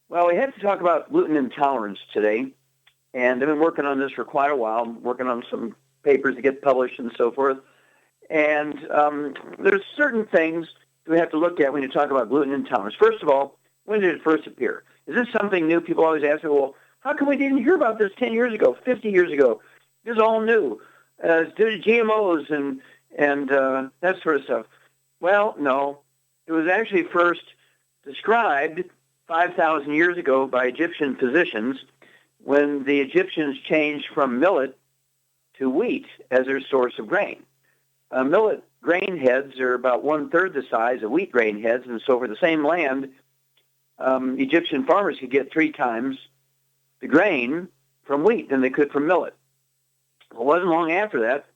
Well, we have to talk about gluten intolerance today, and I've been working on this for quite a while. I'm working on some papers to get published and so forth. And there's certain things we have to look at when you talk about gluten intolerance. First of all, when did it first appear? Is this something new? People always ask me, well, how come we didn't hear about this 10 years ago, 50 years ago? This is all new. It's due to GMOs and that sort of stuff. Well, no. It was actually first described 5,000 years ago by Egyptian physicians when the Egyptians changed from millet to wheat as their source of grain. Millet grain heads are about one-third the size of wheat grain heads, and so for the same land, Egyptian farmers could get 3 times the grain from wheat than they could from millet. Well, it wasn't long after that,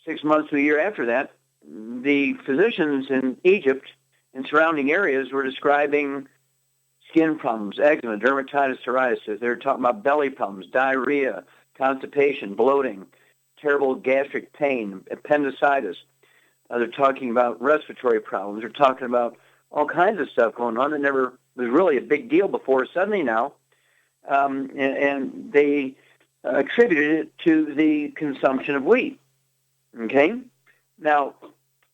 6 months to a year after that, the physicians in Egypt and surrounding areas were describing skin problems, eczema, dermatitis, psoriasis. They were talking about belly problems, diarrhea, constipation, bloating, terrible gastric pain, appendicitis. They're talking about respiratory problems. They're talking about all kinds of stuff going on that never was really a big deal before. Suddenly now, and they attributed it to the consumption of wheat. Okay? Now,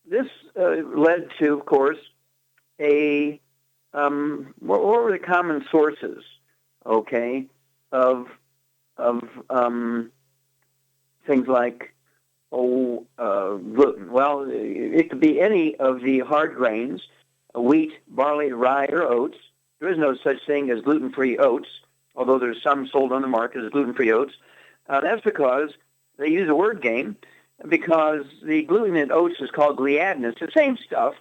this led to, of course, what were the common sources, okay, of things like gluten? Well, it could be any of the hard grains, wheat, barley, rye, or oats. There is no such thing as gluten-free oats, although there's some sold on the market as gluten-free oats. That's because they use a word game, because the gluten in oats is called gliadin. It's the same stuff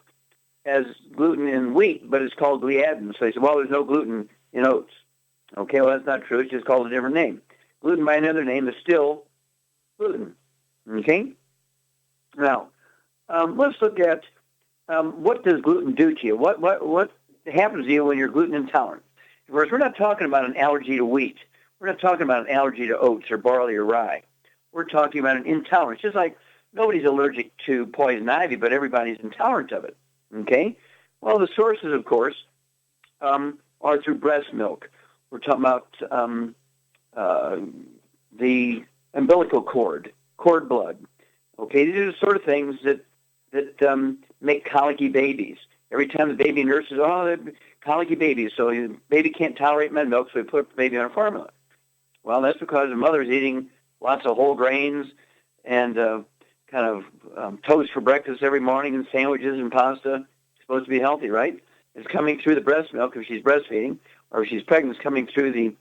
as gluten in wheat, but it's called gliadin. So they say, well, there's no gluten in oats. Okay, well, that's not true. It's just called a different name. Gluten by another name is still gluten. Okay? Now, let's look at what does gluten do to you? What happens to you when you're gluten intolerant? First, we're not talking about an allergy to wheat. We're not talking about an allergy to oats or barley or rye. We're talking about an intolerance. Just like nobody's allergic to poison ivy, but everybody's intolerant of it. Okay? Well, the sources, of course, are through breast milk. We're talking about the umbilical cord blood. Okay? These are the sort of things that make colicky babies. Every time the baby nurses, they're colicky babies, so the baby can't tolerate med milk, so we put the baby on a formula. Well, that's because the mother's eating lots of whole grains and toast for breakfast every morning and sandwiches and pasta. It's supposed to be healthy, right? It's coming through the breast milk if she's breastfeeding, or if she's pregnant, it's coming through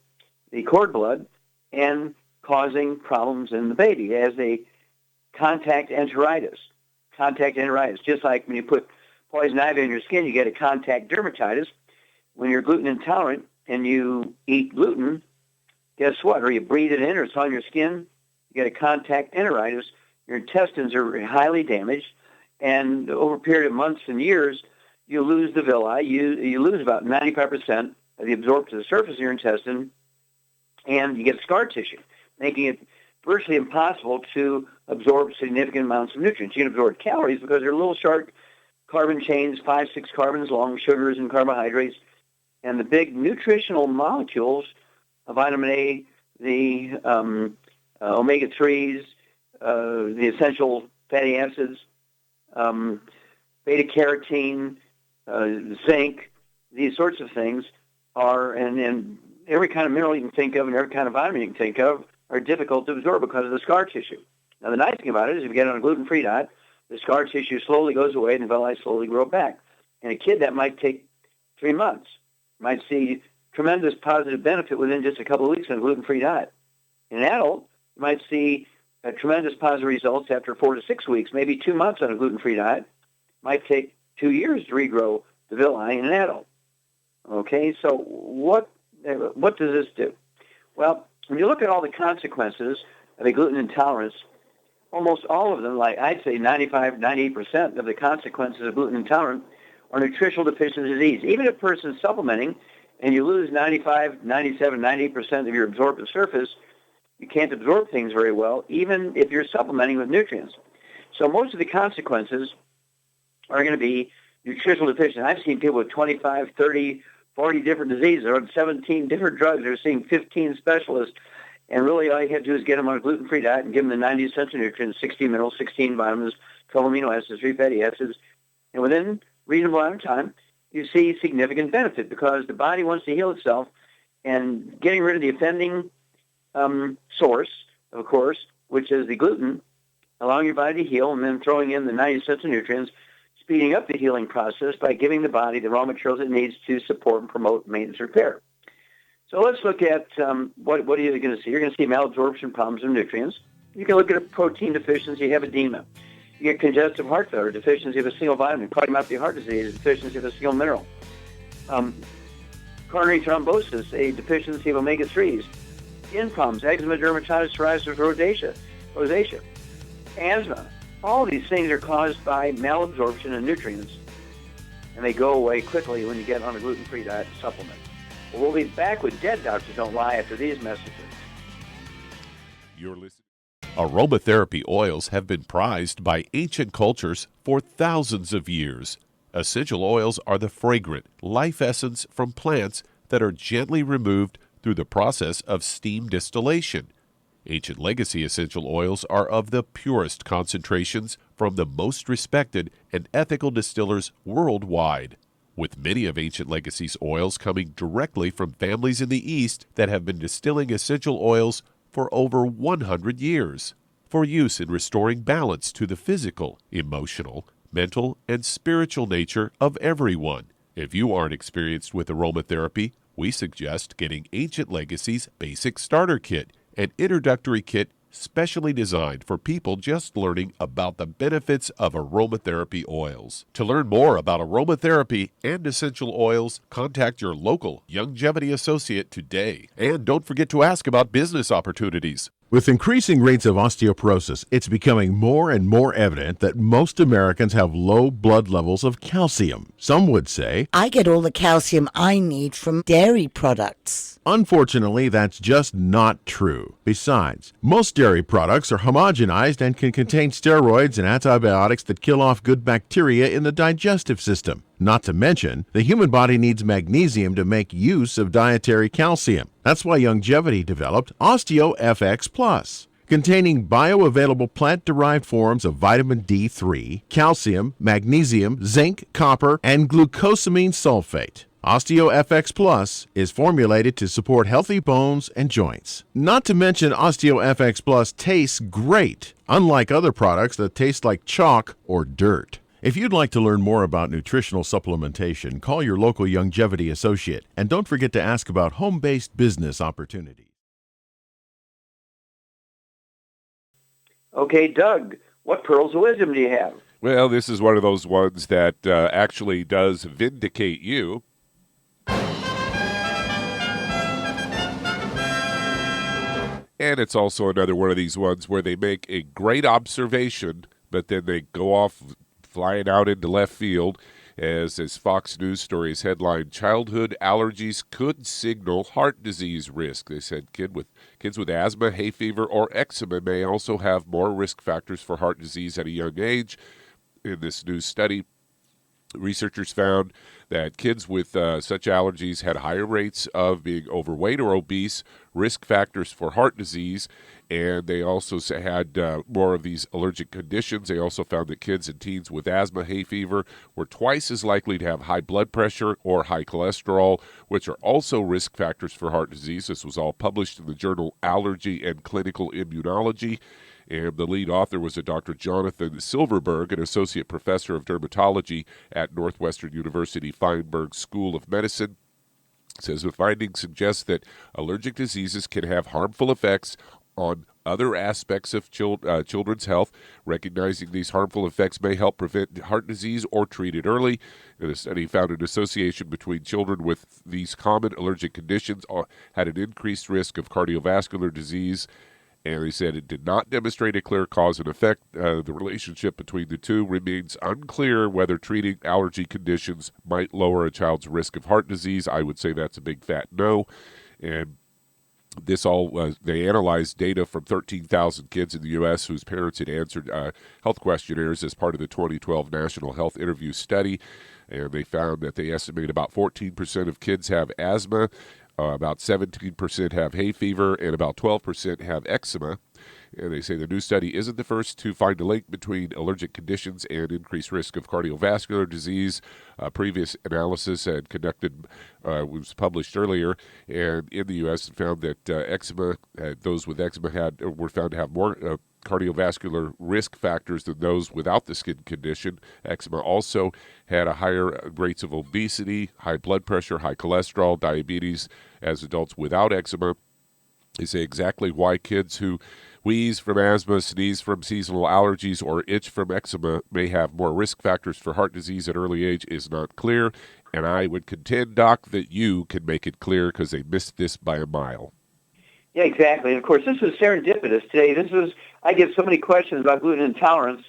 the cord blood and causing problems in the baby as a contact enteritis. Contact enteritis, just like when you put poison ivy on your skin, you get a contact dermatitis. When you're gluten intolerant and you eat gluten, guess what? Or you breathe it in or it's on your skin, you get a contact enteritis. Your intestines are highly damaged, and over a period of months and years, you lose the villi. You lose about 95% of the absorbed to the surface of your intestine, and you get scar tissue, making it virtually impossible to absorb significant amounts of nutrients. You can absorb calories because they're little short carbon chains, 5-6 carbons long, sugars and carbohydrates, and the big nutritional molecules of vitamin A, the omega-3s, the essential fatty acids, beta-carotene, zinc, these sorts of things are, and every kind of mineral you can think of and every kind of vitamin you can think of are difficult to absorb because of the scar tissue. Now, the nice thing about it is if you get on a gluten-free diet, the scar tissue slowly goes away and the villi slowly grow back. In a kid, that might take 3 months. You might see tremendous positive benefit within just a couple of weeks on a gluten-free diet. In an adult, you might see tremendous positive results after 4 to 6 weeks, maybe 2 months on a gluten-free diet. It might take 2 years to regrow the villi in an adult. Okay, so what does this do? Well, when you look at all the consequences of a gluten intolerance, almost all of them, like I'd say 95, 98% of the consequences of gluten intolerance are nutritional deficiency disease. Even if a person's supplementing and you lose 95, 97, 98% of your absorptive surface, you can't absorb things very well, even if you're supplementing with nutrients. So most of the consequences are going to be nutritional deficiency. I've seen people with 25, 30, 40 different diseases. They're on 17 different drugs. They're seeing 15 specialists. And really all you have to do is get them on a gluten-free diet and give them the 90 essential nutrients, 16 minerals, 16 vitamins, 12 amino acids, 3 fatty acids. And within a reasonable amount of time, you see significant benefit because the body wants to heal itself. And getting rid of the offending source, of course, which is the gluten, allowing your body to heal, and then throwing in the 90 essential nutrients, speeding up the healing process by giving the body the raw materials it needs to support and promote maintenance repair. So let's look at what are you going to see? You're going to see malabsorption problems of nutrients. You can look at a protein deficiency. You have edema. You get congestive heart failure, deficiency of a single vitamin, cardiomyopathy heart disease, deficiency of a single mineral. Coronary thrombosis, a deficiency of omega-3s. Skin problems, eczema, dermatitis, psoriasis, rosacea. Asthma. All these things are caused by malabsorption of nutrients, and they go away quickly when you get on a gluten-free diet and supplement. Well, we'll be back with Dead Doctors Don't Lie after these messages. You're listening. Aromatherapy oils have been prized by ancient cultures for thousands of years. Essential oils are the fragrant life essence from plants that are gently removed through the process of steam distillation. Ancient legacy essential oils are of the purest concentrations from the most respected and ethical distillers worldwide, with many of Ancient Legacy's oils coming directly from families in the East that have been distilling essential oils for over 100 years, for use in restoring balance to the physical, emotional, mental, and spiritual nature of everyone. If you aren't experienced with aromatherapy, we suggest getting Ancient Legacy's Basic Starter Kit, an introductory kit specially designed for people just learning about the benefits of aromatherapy oils. To learn more about aromatherapy and essential oils, contact your local Longevity associate today. And don't forget to ask about business opportunities. With increasing rates of osteoporosis, it's becoming more and more evident that most Americans have low blood levels of calcium. Some would say, I get all the calcium I need from dairy products. Unfortunately, that's just not true. Besides, most dairy products are homogenized and can contain steroids and antibiotics that kill off good bacteria in the digestive system. Not to mention, the human body needs magnesium to make use of dietary calcium. That's why Longevity developed OsteoFX Plus, containing bioavailable plant-derived forms of vitamin D3, calcium, magnesium, zinc, copper, and glucosamine sulfate. OsteoFX Plus is formulated to support healthy bones and joints. Not to mention, OsteoFX Plus tastes great, unlike other products that taste like chalk or dirt. If you'd like to learn more about nutritional supplementation, call your local Longevity associate, and don't forget to ask about home-based business opportunities. Okay, Doug, what pearls of wisdom do you have? Well, this is one of those ones that actually does vindicate you. And it's also another one of these ones where they make a great observation, but then they go off flying out into left field. As Fox News stories headline, childhood allergies could signal heart disease risk. They said kids with asthma, hay fever, or eczema may also have more risk factors for heart disease at a young age. In this new study, researchers found that kids with such allergies had higher rates of being overweight or obese, risk factors for heart disease, and they also had more of these allergic conditions. They also found that kids and teens with asthma, hay fever were twice as likely to have high blood pressure or high cholesterol, which are also risk factors for heart disease. This was all published in the journal Allergy and Clinical Immunology. And the lead author was a Dr. Jonathan Silverberg, an associate professor of dermatology at Northwestern University Feinberg School of Medicine. It says the findings suggest that allergic diseases can have harmful effects on other aspects of children's health. Recognizing these harmful effects may help prevent heart disease or treat it early. And the study found an association between children with these common allergic conditions had an increased risk of cardiovascular disease. And they said it did not demonstrate a clear cause and effect. The relationship between the two remains unclear whether treating allergy conditions might lower a child's risk of heart disease. I would say that's a big fat no. And this all, they analyzed data from 13,000 kids in the U.S. whose parents had answered health questionnaires as part of the 2012 National Health Interview Study. and they found that they estimate about 14% of kids have asthma, about 17% have hay fever, and about 12% have eczema. And they say the new study isn't the first to find a link between allergic conditions and increased risk of cardiovascular disease. Previous analysis had conducted was published earlier, and in the U.S. found that eczema, those with eczema were found to have more cardiovascular risk factors than those without the skin condition. Eczema also had a higher rates of obesity, high blood pressure, high cholesterol, diabetes as adults without eczema. They say exactly why kids who wheeze from asthma, sneeze from seasonal allergies, or itch from eczema may have more risk factors for heart disease at early age is not clear. And I would contend, Doc, that you can make it clear because they missed this by a mile. Yeah, exactly. And of course, this was serendipitous today. I get so many questions about gluten intolerance.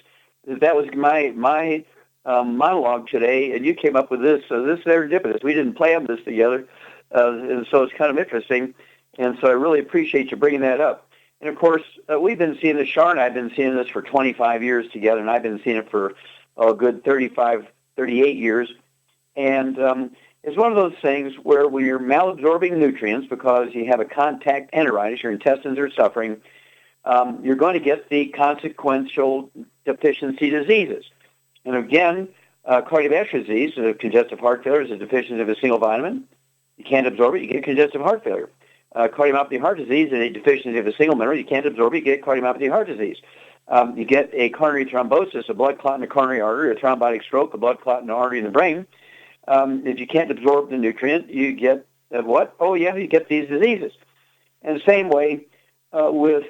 That was my monologue today, and you came up with this. So this is serendipitous. We didn't plan this together, and so it's kind of interesting. And so I really appreciate you bringing that up. And of course, we've been seeing this, Char and I have been seeing this for 25 years together, and I've been seeing it for a good 35, 38 years. And it's one of those things where when you're malabsorbing nutrients because you have a contact enteritis, your intestines are suffering, you're going to get the consequential deficiency diseases. And again, cardiovascular disease, congestive heart failure, is a deficiency of a single vitamin. You can't absorb it, you get congestive heart failure. Cardiomyopathy heart disease is a deficiency of a single mineral. You can't absorb it, you get cardiomyopathy heart disease. You get a coronary thrombosis, a blood clot in the coronary artery, a thrombotic stroke, a blood clot in the artery in the brain. If you can't absorb the nutrient, you get what? Oh, yeah, you get these diseases. And the same way with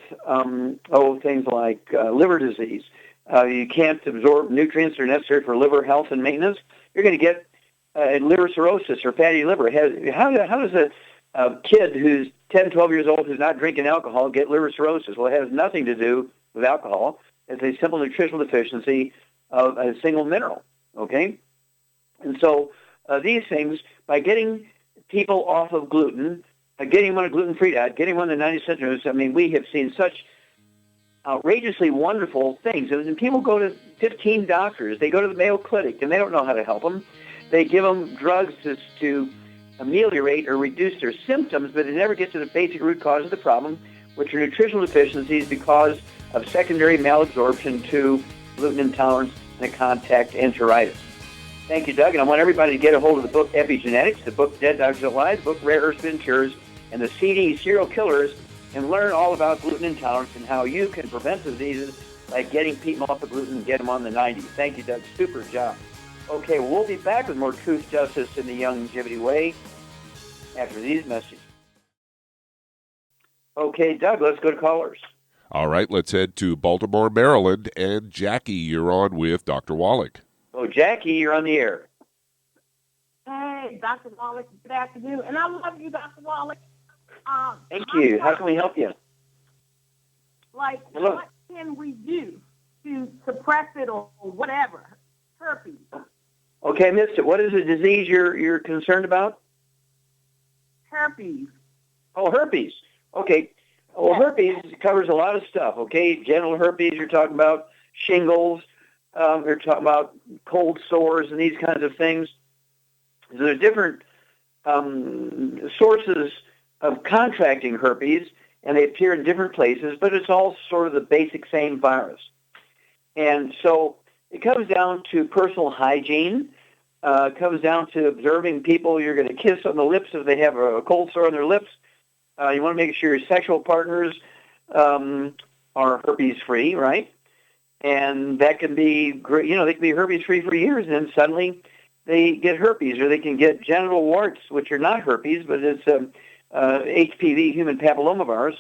things like liver disease. You can't absorb nutrients that are necessary for liver health and maintenance. You're going to get liver cirrhosis or fatty liver. How does a kid who's 10, 12 years old who's not drinking alcohol get liver cirrhosis? Well, it has nothing to do with alcohol. It's a simple nutritional deficiency of a single mineral, okay? And so these things, by getting people off of gluten, getting them on a gluten-free diet, getting them on the 90 centimeters, I mean, we have seen such outrageously wonderful things. And people go to 15 doctors. They go to the Mayo Clinic, and they don't know how to help them. They give them drugs to ameliorate or reduce their symptoms, but they never get to the basic root cause of the problem, which are nutritional deficiencies because of secondary malabsorption to gluten intolerance and a contact enteritis. Thank you, Doug, and I want everybody to get a hold of the book Epigenetics, the book Dead Doctors Alive, the book Rare Earth Spin Cures, and the CD Serial Killers, and learn all about gluten intolerance and how you can prevent diseases by getting people off the gluten and get them on the 90. Thank you, Doug. Super job. Okay, well, we'll be back with more truth, justice, in the Longevity Way after these messages. Okay, Doug, let's go to callers. All right, let's head to Baltimore, Maryland. And Jackie, you're on with Dr. Wallach. Oh, Jackie, you're on the air. Hey, Dr. Wallach, good afternoon. And I love you, Dr. Wallach. Thank you. How can we help you? What can we do to suppress it or whatever? Herpes. Okay, I missed it. What is the disease you're concerned about? Herpes. Oh, herpes. Okay. Well, herpes covers a lot of stuff, okay? Genital herpes, you're talking about shingles, you're talking about cold sores and these kinds of things. So there are different sources of contracting herpes, and they appear in different places, but it's all sort of the basic same virus. And so it comes down to personal hygiene. It comes down to observing people you're going to kiss on the lips if they have a cold sore on their lips. You want to make sure your sexual partners are herpes-free, right? And that can be great. You know, they can be herpes-free for years, and then suddenly they get herpes, or they can get genital warts, which are not herpes, but it's HPV, human papillomavirus.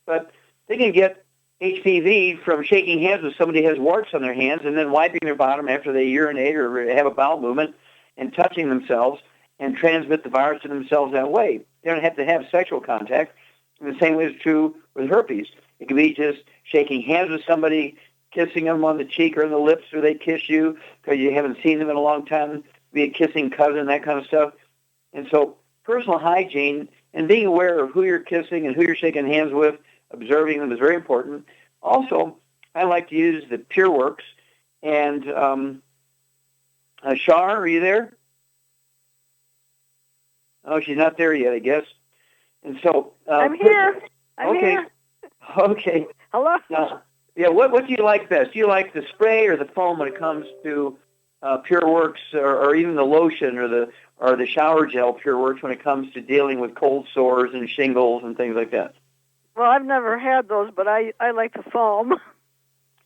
But they can get HPV from shaking hands with somebody who has warts on their hands and then wiping their bottom after they urinate or have a bowel movement and touching themselves and transmit the virus to themselves that way. They don't have to have sexual contact. And the same way is true with herpes. It can be just shaking hands with somebody, kissing them on the cheek or on the lips, or they kiss you because you haven't seen them in a long time, be a kissing cousin, that kind of stuff. And so personal hygiene and being aware of who you're kissing and who you're shaking hands with, observing them is very important. Also, I like to use the PureWorks and Shar, are you there? Oh, she's not there yet, I guess. And so I'm here. I'm okay. here. Okay. Hello. Yeah. What do you like best? Do you like the spray or the foam when it comes to PureWorks, or even the lotion or the shower gel PureWorks when it comes to dealing with cold sores and shingles and things like that? Well, I've never had those, but I like the foam.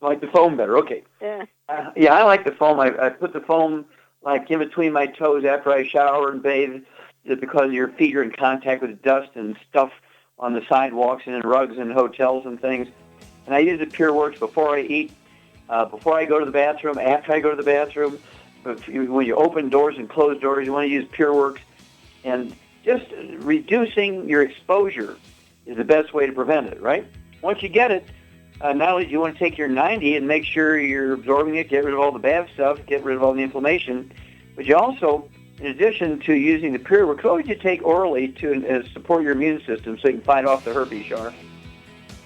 I like the foam better. Okay. Yeah. Yeah, I like the foam. I put the foam like in between my toes after I shower and bathe, because your feet are in contact with dust and stuff on the sidewalks and in rugs and hotels and things. And I use the PureWorks before I eat, before I go to the bathroom, after I go to the bathroom. When you open doors and close doors, you want to use PureWorks. And just reducing your exposure is the best way to prevent it, right? Once you get it, not only do you want to take your 90 and make sure you're absorbing it, get rid of all the bad stuff, get rid of all the inflammation, but you also, in addition to using the PureWorks, what would you take orally to support your immune system so you can fight off the herpes, Char?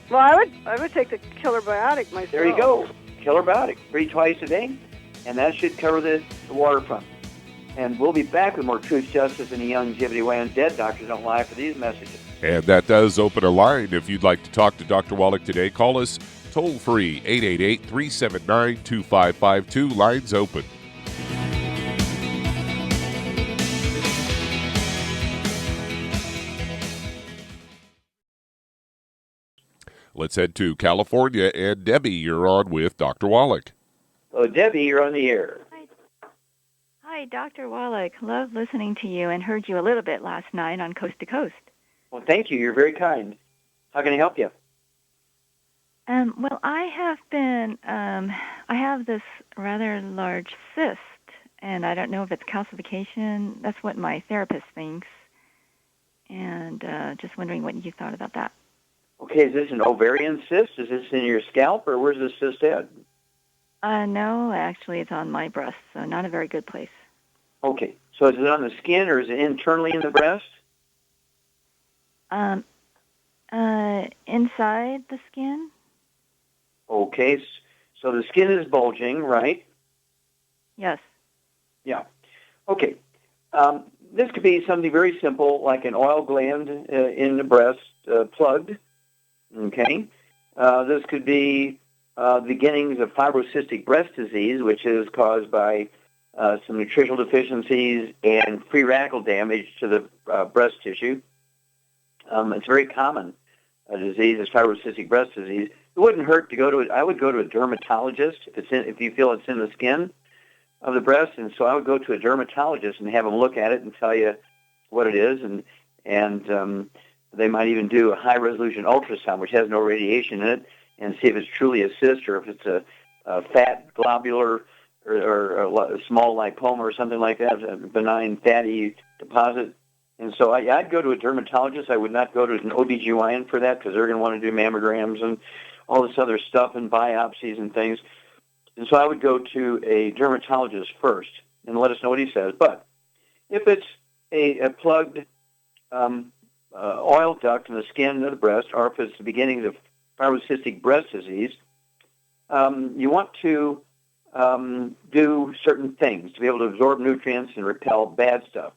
Well, I would take the killer biotic myself. There you go. Killer biotic. 3 twice a day, and that should cover the waterfront. And we'll be back with more Truth, Justice, and the Longevity Way on Dead Doctors Don't Lie for these messages. And that does open a line. If you'd like to talk to Dr. Wallach today, call us toll-free, 888-379-2552. Lines open. Let's head to California. And Debbie, you're on with Dr. Wallach. Oh, Debbie, you're on the air. Hi, Dr. Wallach. Loved listening to you and heard you a little bit last night on Coast to Coast. Well, thank you. You're very kind. How can I help you? Well, I have this rather large cyst, and I don't know if it's calcification. That's what my therapist thinks. And just wondering what you thought about that. Okay, is this an ovarian cyst? Is this in your scalp, or where's this cyst at? No, actually, it's on my breast, so not a very good place. Okay, so is it on the skin, or is it internally in the breast? Inside the skin. Okay, so the skin is bulging, right? Yes. Yeah. Okay. This could be something very simple, like an oil gland in the breast plugged. Okay. This could be beginnings of fibrocystic breast disease, which is caused by some nutritional deficiencies and free radical damage to the breast tissue. It's very common. A disease is fibrocystic breast disease. It wouldn't hurt to I would go to a dermatologist if you feel it's in the skin of the breast, and so I would go to a dermatologist and have them look at it and tell you what it is, and they might even do a high-resolution ultrasound, which has no radiation in it, and see if it's truly a cyst or if it's a fat globular or a small lipoma or something like that, a benign fatty deposit. And so I'd go to a dermatologist. I would not go to an OBGYN for that, because they're going to want to do mammograms and all this other stuff and biopsies and things. And so I would go to a dermatologist first and let us know what he says. But if it's a plugged oil duct in the skin of the breast, or if it's the beginnings of fibrocystic breast disease, you want to do certain things to be able to absorb nutrients and repel bad stuff.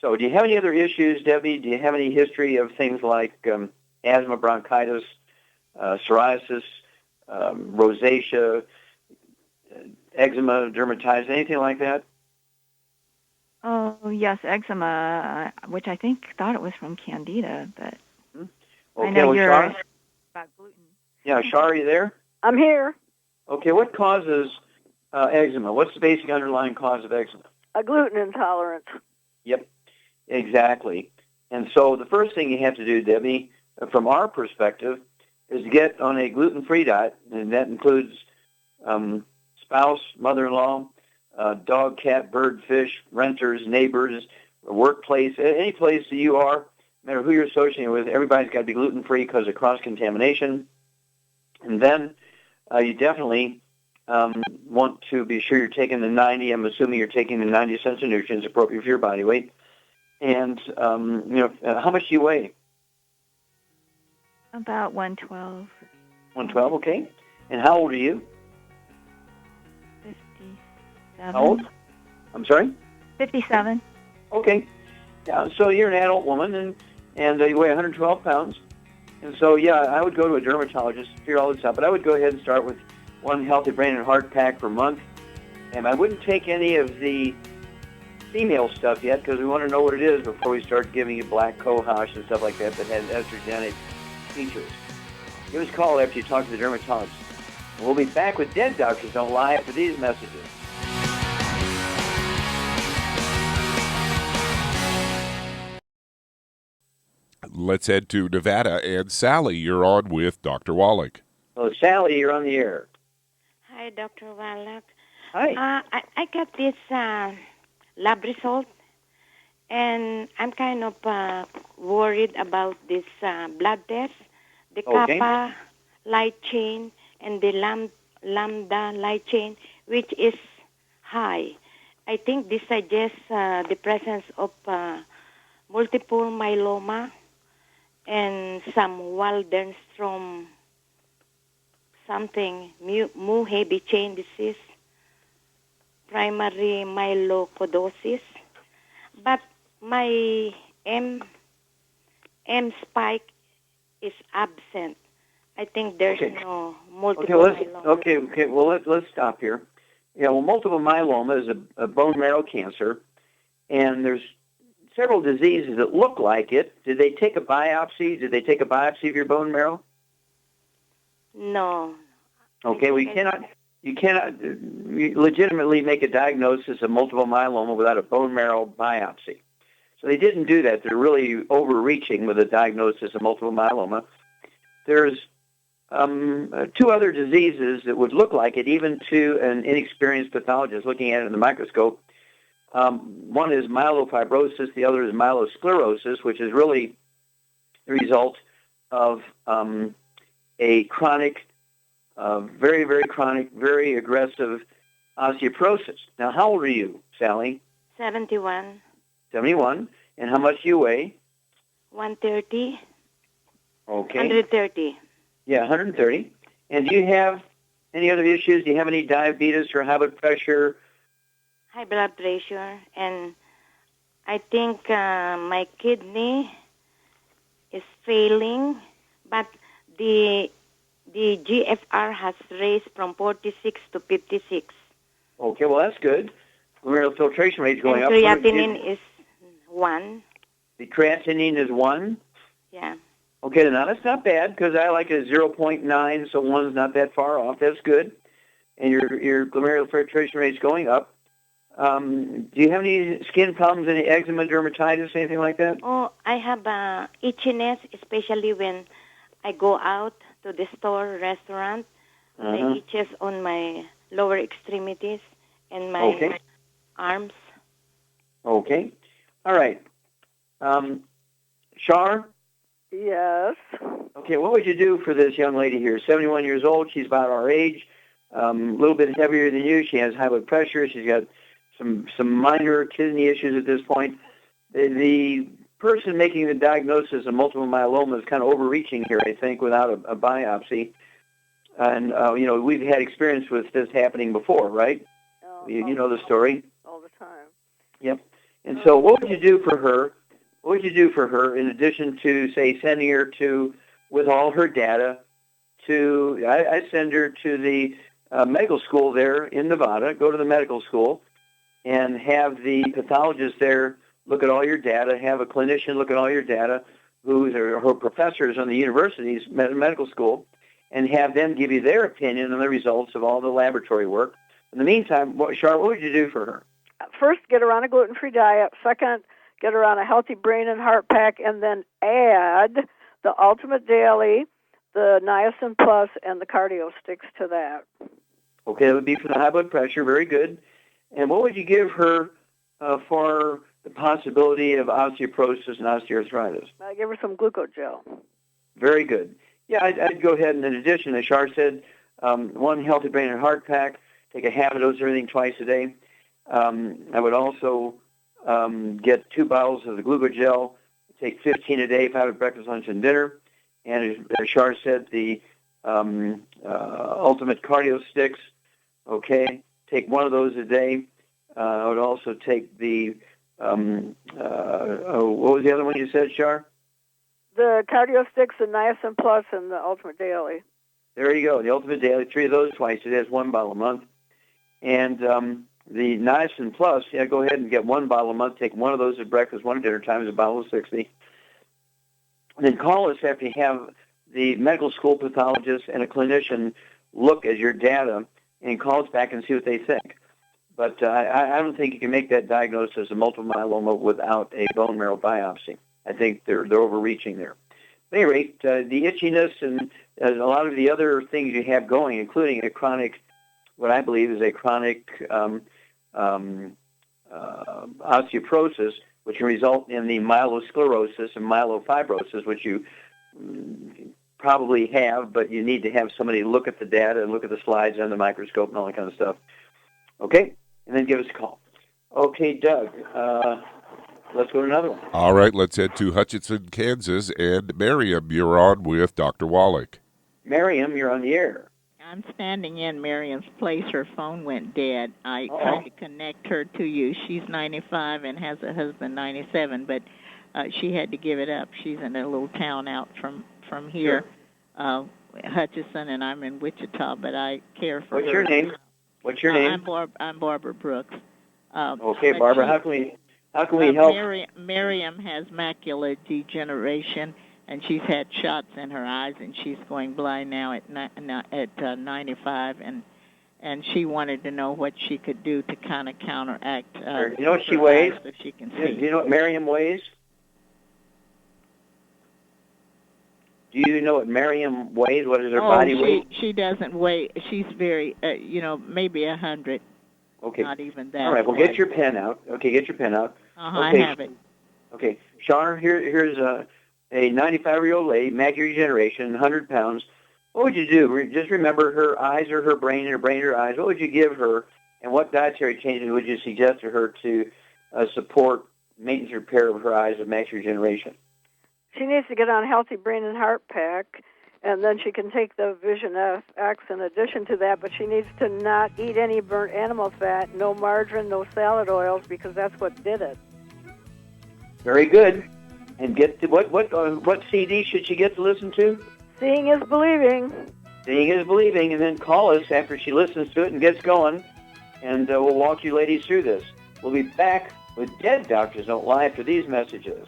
So do you have any other issues, Debbie? Do you have any history of things like asthma, bronchitis, psoriasis, rosacea, eczema, dermatitis, anything like that? Oh, yes, eczema, which I thought it was from Candida, but Okay, I know well, you're Char? about gluten. Yeah, Char, are you there? I'm here. Okay, what causes eczema? What's the basic underlying cause of eczema? A gluten intolerance. Yep, exactly. And so the first thing you have to do, Debbie, from our perspective, is to get on a gluten-free diet, and that includes spouse, mother-in-law, dog, cat, bird, fish, renters, neighbors, workplace, any place that you are, no matter who you're associating with, everybody's got to be gluten-free because of cross-contamination. And then you definitely want to be sure you're taking the 90. I'm assuming you're taking the 90 cents of nutrients appropriate for your body weight. And, how much do you weigh? About 112. 112, okay. And how old are you? 57. How old? I'm sorry? 57. Okay. Yeah, so you're an adult woman, and you weigh 112 pounds. And so, yeah, I would go to a dermatologist to figure all this out. But I would go ahead and start with one healthy brain and heart pack per month. And I wouldn't take any of the female stuff yet because we want to know what it is before we start giving you black cohosh and stuff like that has estrogenic features. Give us a call after you talk to the dermatologist. We'll be back with Dead Doctors Don't Lie after these messages. Let's head to Nevada. And Sally, you're on with Dr. Wallach. So, Sally, you're on the air. Hi, Dr. Wallach. Hi. I got this lab result, and I'm kind of worried about this blood test, the kappa light chain and the lambda light chain, which is high. I think this suggests the presence of multiple myeloma and some Waldenstrom something, mu heavy chain disease, primary myelopodosis. But my M spike is absent. I think there's no multiple myeloma. Okay. Well, let's stop here. Yeah, well, multiple myeloma is a bone marrow cancer, and there's several diseases that look like it. Did they take a biopsy? Did they take a biopsy of your bone marrow? No. Okay, well, you cannot legitimately make a diagnosis of multiple myeloma without a bone marrow biopsy. So they didn't do that. They're really overreaching with a diagnosis of multiple myeloma. There's two other diseases that would look like it, even to an inexperienced pathologist looking at it in the microscope. One is myelofibrosis. The other is myelosclerosis, which is really the result of a chronic, very, very chronic, very aggressive osteoporosis. Now, how old are you, Sally? 71. 71. And how much do you weigh? 130. Okay. 130. Yeah, 130. And do you have any other issues? Do you have any diabetes or high blood pressure? High blood pressure, and I think my kidney is failing, but the GFR has raised from 46 to 56. Okay, well, that's good. Glomerular filtration rate is going up. Creatinine is 1. The creatinine is 1? Yeah. Okay, now that's not bad because I like it at 0.9, so 1's not that far off. That's good. And your glomerular filtration rate is going up. Do you have any skin problems, any eczema, dermatitis, anything like that? Oh, I have itchiness, especially when I go out to the store, restaurant. The itches on my lower extremities and my arms. Okay. All right. Shar? Yes. Okay, what would you do for this young lady here? 71 years old. She's about our age. A little bit heavier than you. She has high blood pressure. She's got some minor kidney issues at this point. The person making the diagnosis of multiple myeloma is kind of overreaching here, I think, without a biopsy. And, we've had experience with this happening before, right? You know the story. All the time. Yep. And so what would you do for her? What would you do for her in addition to, say, sending her to, with all her data, I send her to the medical school there in Nevada, go to the medical school, and have the pathologist there look at all your data, have a clinician look at all your data, who's her professors on the university's medical school, and have them give you their opinion on the results of all the laboratory work. In the meantime, Charlotte, what would you do for her? First, get her on a gluten-free diet. Second, get her on a healthy brain and heart pack, and then add the Ultimate Daily, the Niacin Plus, and the Cardio Sticks to that. Okay, that would be for the high blood pressure. Very good. And what would you give her for the possibility of osteoporosis and osteoarthritis? I give her some glucogel. Very good. Yeah, I'd go ahead and in addition, as Shar said, one healthy brain and heart pack, take a half a dose of everything twice a day. I would also get 2 bottles of the glucogel, take 15 a day if I have breakfast, lunch, and dinner. And as Shar said, the ultimate cardio sticks, okay, take one of those a day. I would also take the, what was the other one you said, Shar? The Cardio Sticks, the Niacin Plus, and the Ultimate Daily. There you go. The Ultimate Daily, 3 of those twice. It has 1 bottle a month. And the Niacin Plus, go ahead and get 1 bottle a month. Take 1 of those at breakfast, 1 at dinner time, is a bottle of 60. And then call us after you have the medical school pathologist and a clinician look at your data and call us back and see what they think. But I don't think you can make that diagnosis of multiple myeloma without a bone marrow biopsy. I think they're overreaching there. At any rate, the itchiness and a lot of the other things you have going, including a chronic, what I believe is a chronic osteoporosis, which can result in the myelosclerosis and myelofibrosis, which you probably have, but you need to have somebody look at the data and look at the slides under the microscope and all that kind of stuff. Okay? And then give us a call. Okay, Doug, let's go to another one. All right, let's head to Hutchinson, Kansas. And Miriam, you're on with Dr. Wallach. Miriam, you're on the air. I'm standing in Miriam's place. Her phone went dead. I tried to connect her to you. She's 95 and has a husband 97, but she had to give it up. She's in a little town out from here, Hutchinson, and I'm in Wichita, but I care for her. What's your name? What's your name? I'm Barbara Brooks. Okay, Barbara, how can we help? Miriam has macular degeneration, and she's had shots in her eyes, and she's going blind now at 95, and she wanted to know what she could do to kind of counteract. Do you know what she weighs? So she can see. Do you know what Miriam weighs? Do you know what Miriam weighs? What is her body weight? She doesn't weigh. She's very, maybe 100. Okay. Not even that. All right. Well, get your pen out. Okay, get your pen out. Okay. I have it. Okay, Shar, here's a 95-year-old lady, macular degeneration, 100 pounds. What would you do? Just remember her eyes or her brain, and her brain or her eyes. What would you give her, and what dietary changes would you suggest to her to support maintenance and repair of her eyes of macular degeneration? She needs to get on Healthy Brain and Heart Pack, and then she can take the Vision FX in addition to that, but she needs to not eat any burnt animal fat, no margarine, no salad oils, because that's what did it. Very good. And get to what CD should she get to listen to? Seeing is Believing. Seeing is Believing, and then call us after she listens to it and gets going, and we'll walk you ladies through this. We'll be back with Dead Doctors Don't Lie after these messages.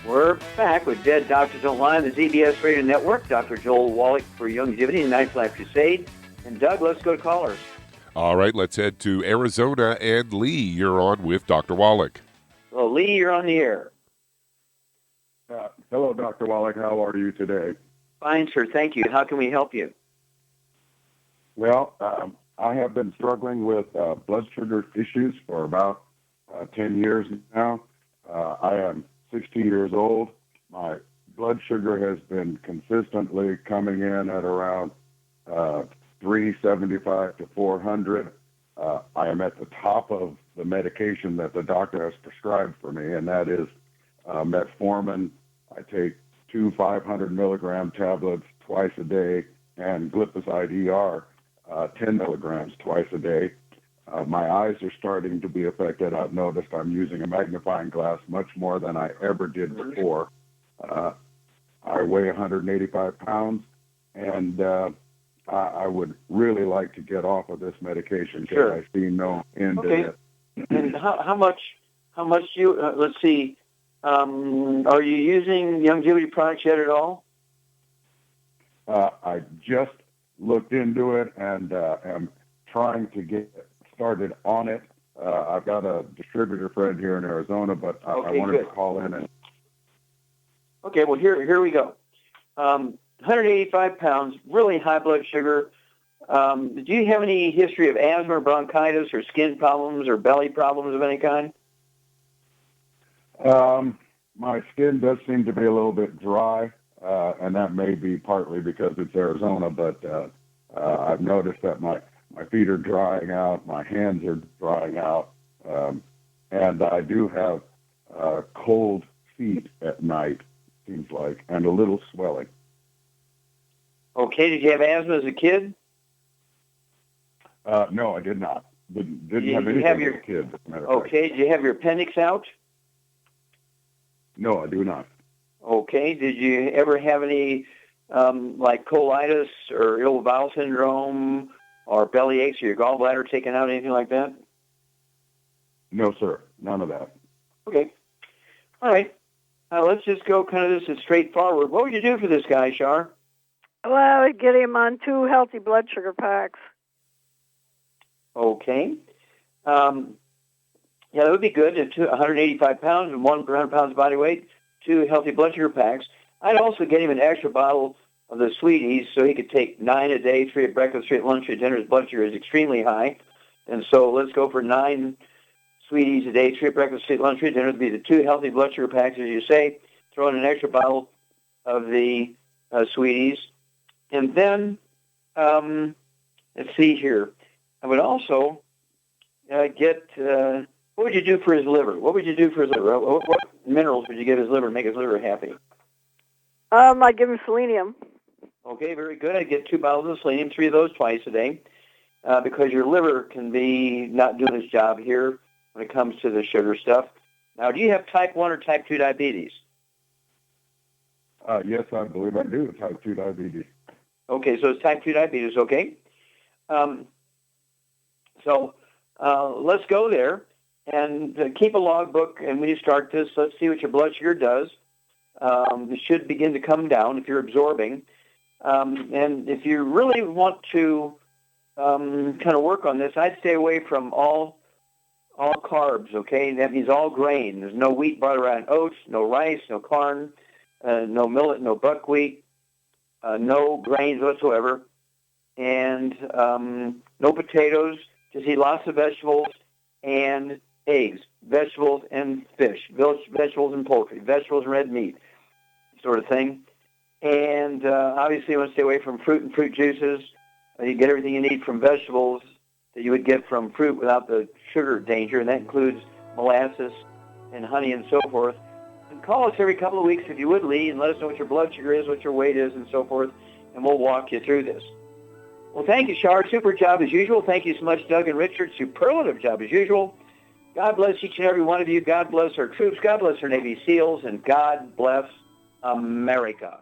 We're back with Dead Doctors Don't Lie on the ZBS Radio Network. Dr. Joel Wallach for Longevity and Ninth Life Crusade. And Doug, let's go to callers. All right, let's head to Arizona. And Lee, you're on with Dr. Wallach. Well, Lee, you're on the air. Hello, Dr. Wallach. How are you today? Fine, sir. Thank you. How can we help you? Well, I have been struggling with blood sugar issues for about 10 years now. I am 60 years old. My blood sugar has been consistently coming in at around 375 to 400. I am at the top of the medication that the doctor has prescribed for me, and that is metformin. I take 2 500-milligram tablets twice a day, and glipizide ER 10 milligrams twice a day. My eyes are starting to be affected. I've noticed I'm using a magnifying glass much more than I ever did before. I weigh 185 pounds, and I would really like to get off of this medication because I see no end to it. And how much do you, let's see, are you using longevity products yet at all? I just looked into it and am trying to get started on it. I've got a distributor friend here in Arizona, but I wanted to call in and... Okay, well, here we go. 185 pounds, really high blood sugar. Do you have any history of asthma or bronchitis or skin problems or belly problems of any kind? My skin does seem to be a little bit dry, and that may be partly because it's Arizona, but I've noticed that my feet are drying out, my hands are drying out, and I do have cold feet at night, seems like, and a little swelling. Okay, did you have asthma as a kid? No, I did not. Didn't You have anything have as your- a kid, as a matter of fact. Okay, did you have your appendix out? No, I do not. Okay, did you ever have any like colitis or irritable bowel syndrome or belly aches or your gallbladder taken out, anything like that? No, sir. None of that. Okay. All right. Let's just go kind of this is straightforward. What would you do for this guy, Shar? Well, I would get him on 2 healthy blood sugar packs. Okay. Yeah, that would be good. 185 pounds and 1 per 100 pounds body weight, 2 healthy blood sugar packs. I'd also get him an extra bottle of the sweeties so he could take 9 a day, 3 at breakfast, 3 at lunch, 3 at dinner. His blood sugar is extremely high. And so let's go for 9 sweeties a day, 3 at breakfast, 3 at lunch, 3 at dinner. It would be the 2 healthy blood sugar packs, as you say. Throw in an extra bottle of the sweeties. And then, let's see here. I would also get... what would you do for his liver? What would you do for his liver? What minerals would you give his liver to make his liver happy? I'd give him selenium. Okay, very good. I'd get 2 bottles of selenium, 3 of those twice a day, because your liver can be not doing its job here when it comes to the sugar stuff. Now, do you have type 1 or type 2 diabetes? Yes, I believe I do. Type 2 diabetes. Okay, so it's type 2 diabetes, okay. Let's go there and keep a logbook. And when you start this, let's see what your blood sugar does. It should begin to come down if you're absorbing. And if you really want to kind of work on this, I'd stay away from all carbs, okay? That means all grain. There's no wheat, butter, and oats, no rice, no corn, no millet, no buckwheat, no grains whatsoever, and no potatoes. Just eat lots of vegetables and eggs, vegetables and fish, vegetables and poultry, vegetables and red meat, sort of thing. And obviously you want to stay away from fruit and fruit juices. You get everything you need from vegetables that you would get from fruit without the sugar danger, and that includes molasses and honey and so forth. And call us every couple of weeks if you would, Lee, and let us know what your blood sugar is, what your weight is, and so forth, and we'll walk you through this. Well, thank you, Shar. Super job as usual. Thank you so much, Doug and Richard. Superlative job as usual. God bless each and every one of you. God bless our troops. God bless our Navy SEALs. And God bless America.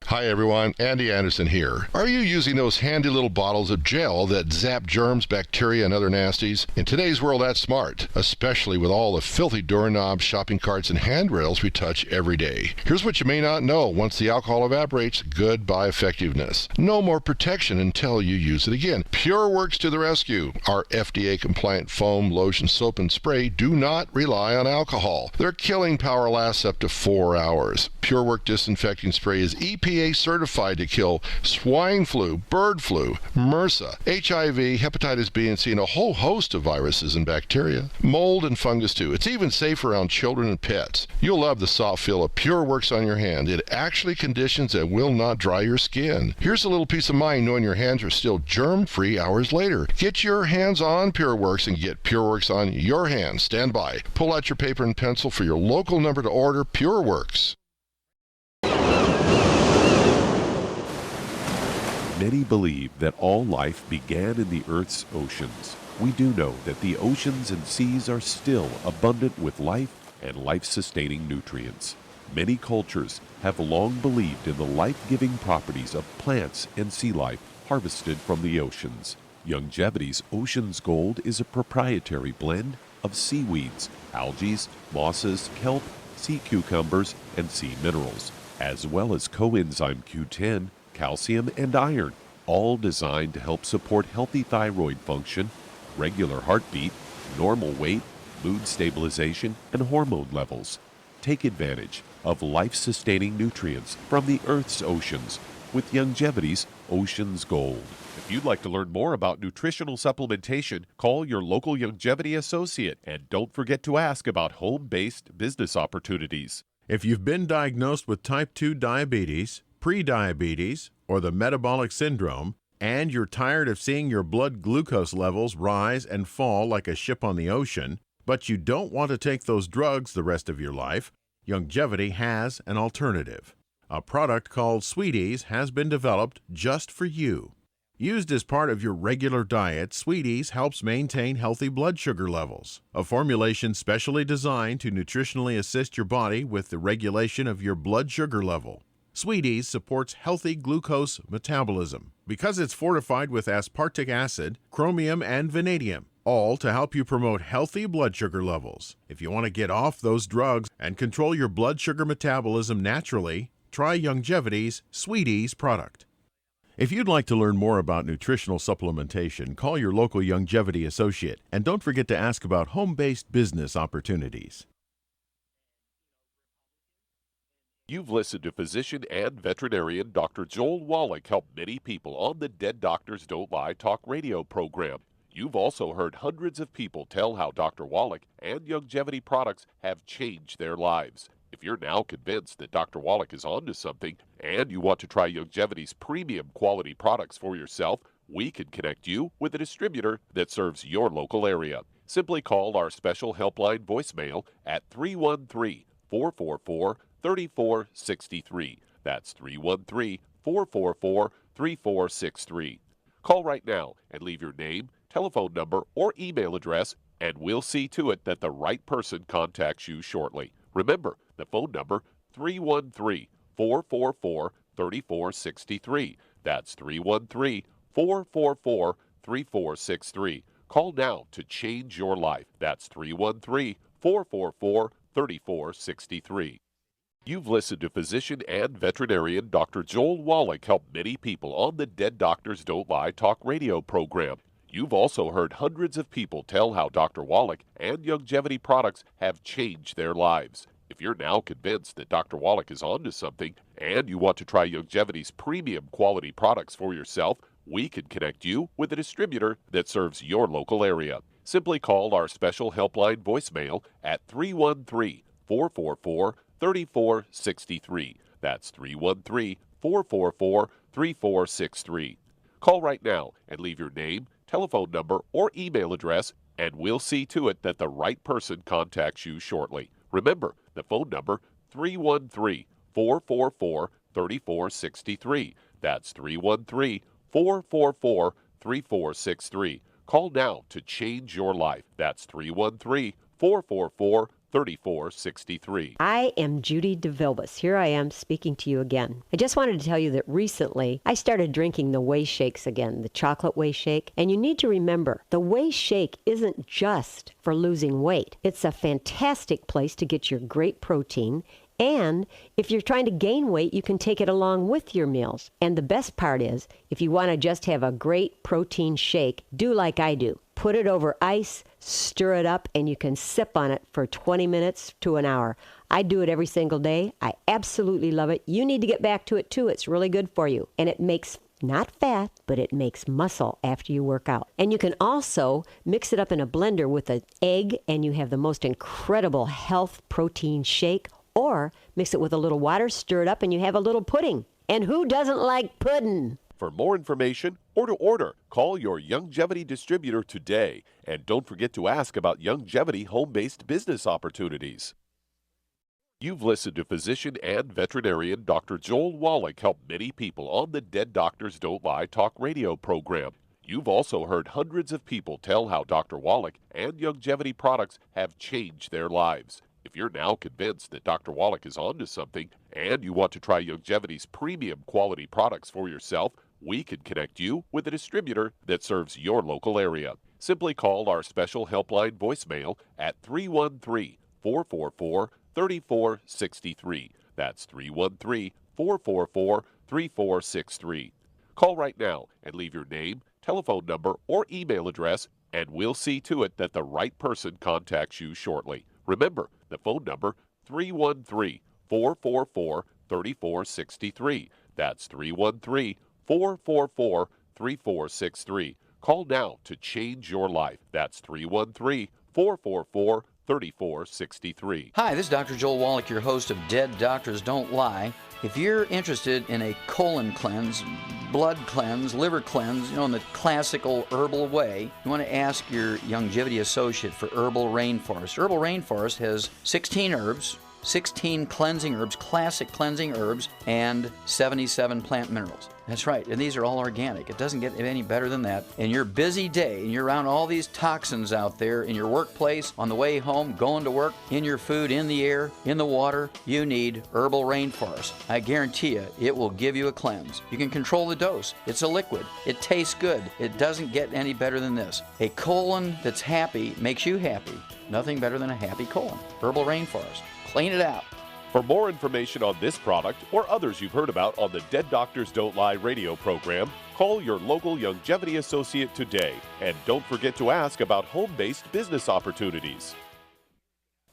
Hi everyone, Andy Anderson here. Are you using those handy little bottles of gel that zap germs, bacteria, and other nasties? In today's world, that's smart, especially with all the filthy doorknobs, shopping carts, and handrails we touch every day. Here's what you may not know. Once the alcohol evaporates, goodbye effectiveness. No more protection until you use it again. PureWorks to the rescue. Our FDA-compliant foam, lotion, soap, and spray do not rely on alcohol. Their killing power lasts up to 4 hours. PureWorks disinfecting spray is EPA certified to kill swine flu, bird flu, MRSA, HIV, hepatitis B and C, and a whole host of viruses and bacteria. Mold and fungus too. It's even safe around children and pets. You'll love the soft feel of PureWorks on your hand. It actually conditions and will not dry your skin. Here's a little peace of mind knowing your hands are still germ-free hours later. Get your hands on PureWorks and get PureWorks on your hands. Stand by. Pull out your paper and pencil for your local number to order PureWorks. Many believe that all life began in the Earth's oceans. We do know that the oceans and seas are still abundant with life and life-sustaining nutrients. Many cultures have long believed in the life-giving properties of plants and sea life harvested from the oceans. Longevity's Ocean's Gold is a proprietary blend of seaweeds, algae, mosses, kelp, sea cucumbers, and sea minerals, as well as coenzyme Q10, calcium, and iron, all designed to help support healthy thyroid function, regular heartbeat, normal weight, mood stabilization, and hormone levels. Take advantage of life-sustaining nutrients from the Earth's oceans with Youngevity's Ocean's Gold. If you'd like to learn more about nutritional supplementation, call your local Youngevity associate and don't forget to ask about home-based business opportunities. If you've been diagnosed with type 2 diabetes, prediabetes, or the metabolic syndrome, and you're tired of seeing your blood glucose levels rise and fall like a ship on the ocean, but you don't want to take those drugs the rest of your life, Youngevity has an alternative. A product called Sweeties has been developed just for you. Used as part of your regular diet, Sweeties helps maintain healthy blood sugar levels, a formulation specially designed to nutritionally assist your body with the regulation of your blood sugar level. Sweeties supports healthy glucose metabolism because it's fortified with aspartic acid, chromium, and vanadium, all to help you promote healthy blood sugar levels. If you want to get off those drugs and control your blood sugar metabolism naturally, try Youngevity's Sweeties product. If you'd like to learn more about nutritional supplementation, call your local Youngevity associate and don't forget to ask about home-based business opportunities. You've listened to physician and veterinarian Dr. Joel Wallach help many people on the Dead Doctors Don't Lie talk radio program. You've also heard hundreds of people tell how Dr. Wallach and Youngevity products have changed their lives. If you're now convinced that Dr. Wallach is onto something and you want to try Youngevity's premium quality products for yourself, we can connect you with a distributor that serves your local area. Simply call our special helpline voicemail at 313-444-3463. That's 313-444-3463. Call right now and leave your name, telephone number, or email address, and we'll see to it that the right person contacts you shortly. Remember, the phone number, 313-444-3463. That's 313-444-3463. Call now to change your life. That's 313-444-3463. You've listened to physician and veterinarian Dr. Joel Wallach help many people on the Dead Doctors Don't Lie talk radio program. You've also heard hundreds of people tell how Dr. Wallach and Youngevity products have changed their lives. If you're now convinced that Dr. Wallach is onto something and you want to try Youngevity's premium quality products for yourself, we can connect you with a distributor that serves your local area. Simply call our special helpline voicemail at 313-444-3463. That's 313-444-3463. Call right now and leave your name, telephone number, or email address, and we'll see to it that the right person contacts you shortly. Remember, the phone number, 313-444-3463. That's 313-444-3463. Call now to change your life. That's 313-444-3463. I am Judy DeVilbus. Here I am speaking to you again. I just wanted to tell you that recently I started drinking the Whey Shakes again, the chocolate Whey Shake. And you need to remember, the Whey Shake isn't just for losing weight. It's a fantastic place to get your great protein. And if you're trying to gain weight, you can take it along with your meals. And the best part is, if you want to just have a great protein shake, do like I do. Put it over ice, stir it up, and you can sip on it for 20 minutes to an hour. I do it every single day. I absolutely love it. You need to get back to it too. It's really good for you. And it makes not fat, but it makes muscle after you work out. And you can also mix it up in a blender with an egg, and you have the most incredible health protein shake. Or mix it with a little water, stir it up, and you have a little pudding. And who doesn't like pudding? For more information or to order, call your Youngevity distributor today. And don't forget to ask about Youngevity home-based business opportunities. You've listened to physician and veterinarian Dr. Joel Wallach help many people on the Dead Doctors Don't Lie talk radio program. You've also heard hundreds of people tell how Dr. Wallach and Youngevity products have changed their lives. If you're now convinced that Dr. Wallach is onto something and you want to try Youngevity's premium quality products for yourself, we can connect you with a distributor that serves your local area. Simply call our special helpline voicemail at 313-444-3463. That's 313-444-3463. Call right now and leave your name, telephone number, or email address, and we'll see to it that the right person contacts you shortly. Remember, the phone number, 313 313-444-3463. That's 313-444-3463. Call now to change your life. That's 313-444-3463. Hi, this is Dr. Joel Wallach, your host of Dead Doctors Don't Lie. If you're interested in a colon cleanse, blood cleanse, liver cleanse, in the classical herbal way, you want to ask your Longevity associate for Herbal Rainforest. Herbal Rainforest has 16 herbs, 16 cleansing herbs, classic cleansing herbs, and 77 plant minerals. That's right, and these are all organic. It doesn't get any better than that. In your busy day, and you're around all these toxins out there in your workplace, on the way home, going to work, in your food, in the air, in the water, you need Herbal Rainforest. I guarantee you, it will give you a cleanse. You can control the dose. It's a liquid. It tastes good. It doesn't get any better than this. A colon that's happy makes you happy. Nothing better than a happy colon. Herbal Rainforest. Clean it out. For more information on this product or others you've heard about on the Dead Doctors Don't Lie radio program, call your local Longevity associate today. And don't forget to ask about home-based business opportunities.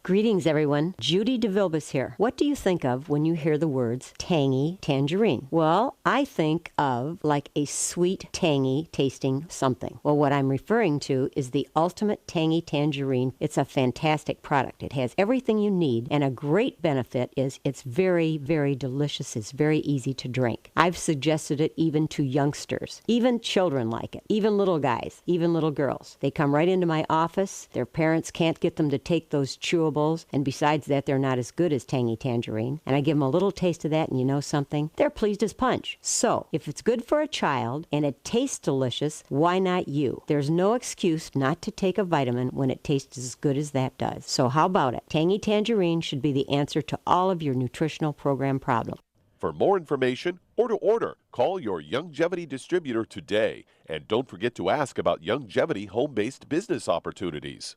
Greetings, everyone. Judy DeVilbus here. What do you think of when you hear the words tangy tangerine? Well, I think of like a sweet, tangy tasting something. Well, what I'm referring to is the ultimate tangy tangerine. It's a fantastic product. It has everything you need, and a great benefit is it's very, very delicious. It's very easy to drink. I've suggested it even to youngsters. Even children like it. Even little guys. Even little girls. They come right into my office. Their parents can't get them to take those chewables, and besides that, they're not as good as tangy tangerine. And I give them a little taste of that, and you know something? They're pleased as punch. So, if it's good for a child and it tastes delicious, why not you? There's no excuse not to take a vitamin when it tastes as good as that does. So how about it? Tangy tangerine should be the answer to all of your nutritional program problems. For more information or to order, call your Longevity distributor today. And don't forget to ask about Longevity home-based business opportunities.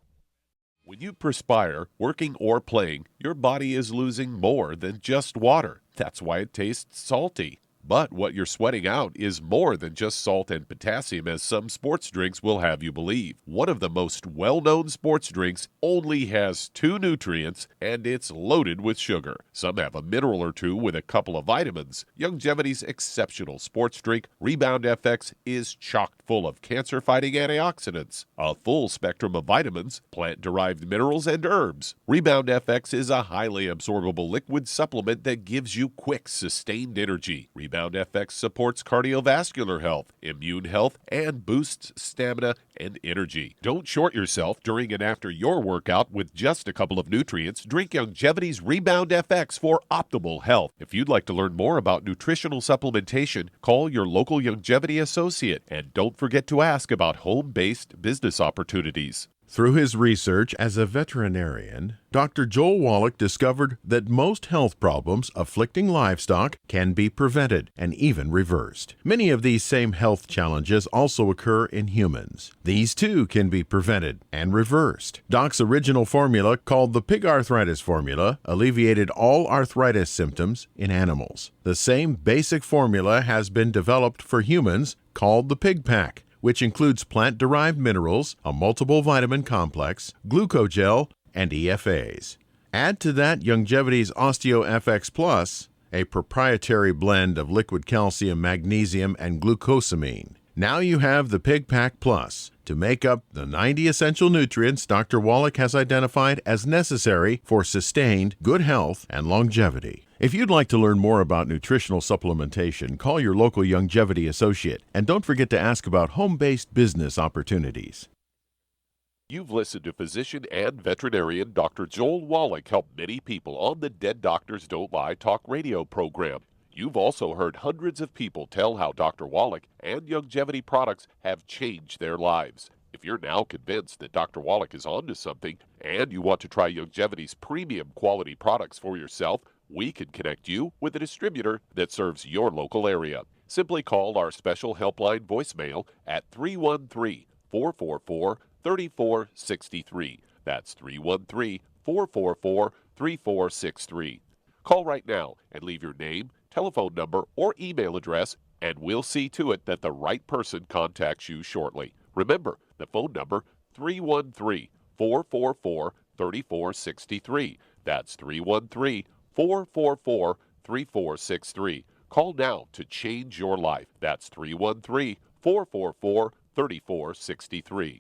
When you perspire, working or playing, your body is losing more than just water. That's why it tastes salty. But what you're sweating out is more than just salt and potassium, as some sports drinks will have you believe. One of the most well-known sports drinks only has 2 nutrients, and it's loaded with sugar. Some have a mineral or 2 with a couple of vitamins. Longevity's exceptional sports drink, Rebound FX, is chock full of cancer-fighting antioxidants, a full spectrum of vitamins, plant-derived minerals, and herbs. Rebound FX is a highly absorbable liquid supplement that gives you quick, sustained energy. Rebound FX supports cardiovascular health, immune health, and boosts stamina and energy. Don't short yourself during and after your workout with just a couple of nutrients. Drink Longevity's Rebound FX for optimal health. If you'd like to learn more about nutritional supplementation, call your local Longevity associate, and don't forget to ask about home-based business opportunities. Through his research as a veterinarian, Dr. Joel Wallach discovered that most health problems afflicting livestock can be prevented and even reversed. Many of these same health challenges also occur in humans. These too can be prevented and reversed. Doc's original formula, called the pig arthritis formula, alleviated all arthritis symptoms in animals. The same basic formula has been developed for humans, called the Pig Pack, which includes plant-derived minerals, a multiple vitamin complex, glucogel, and EFAs. Add to that Longevity's OsteoFX Plus, a proprietary blend of liquid calcium, magnesium, and glucosamine. Now you have the Pig Pack Plus to make up the 90 essential nutrients Dr. Wallach has identified as necessary for sustained good health and longevity. If you'd like to learn more about nutritional supplementation, call your local Longevity associate, and don't forget to ask about home-based business opportunities. You've listened to physician and veterinarian Dr. Joel Wallach help many people on the Dead Doctors Don't Lie talk radio program. You've also heard hundreds of people tell how Dr. Wallach and Longevity products have changed their lives. If you're now convinced that Dr. Wallach is onto something and you want to try Longevity's premium quality products for yourself, we can connect you with a distributor that serves your local area. Simply call our special helpline voicemail at 313-444-3463. That's 313-444-3463. Call right now and leave your name, telephone number, or email address, and we'll see to it that the right person contacts you shortly. Remember, the phone number, 313-444-3463. That's 313-444-3463. 313-444-3463. Call now to change your life. That's 313-444-3463.